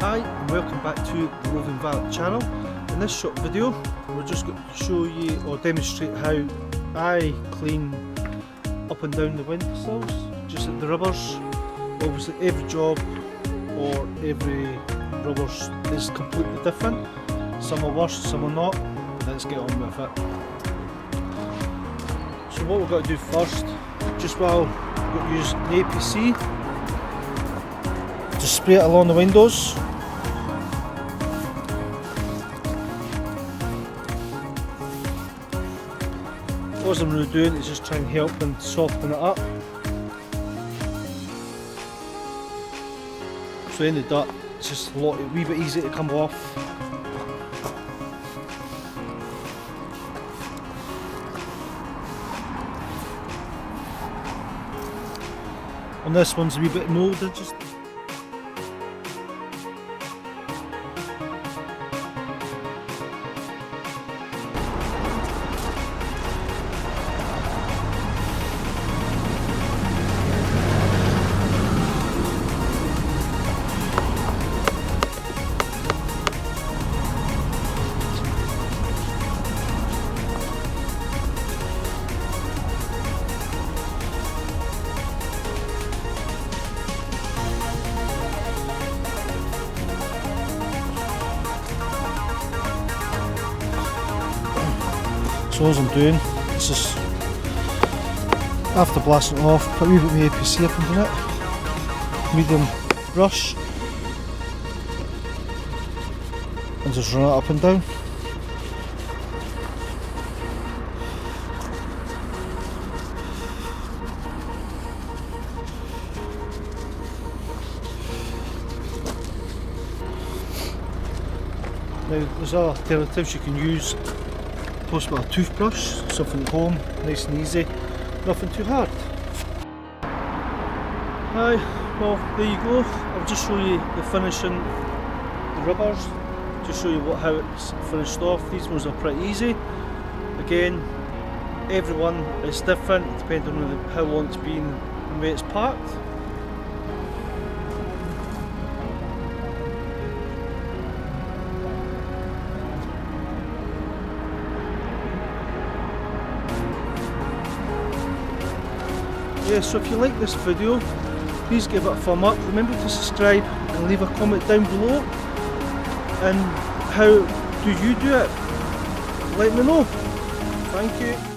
Hi and welcome back to the Lothian Valet channel. In this short video we're just going to show you or demonstrate how I clean up and down the windowsills, just at the rubbers. Obviously every job or every rubbers is completely different. Some are worse, some are not. Let's get on with it. So what we've got to do first, just while we've got to use the APC to spray it along the windows. What I'm really doing is just trying to help and soften it up. So any dirt, it's just a wee bit easy to come off. And this one's a wee bit moulded, just so as I'm doing, it's just after blasting it off, put a wee bit of APC up into it, medium brush, and just run it up and down. Now there's other alternatives you can use. Possibly a toothbrush, something at home, nice and easy, nothing too hard. Hi, well there you go. I'll just show you the finishing, the rubbers, just show you how it's finished off. These ones are pretty easy. Again, everyone is different depending on how long it's been and where it's parked. Yeah, so if you like this video, please give it a thumb up. Remember to subscribe and leave a comment down below. And how do you do it? Let me know. Thank you.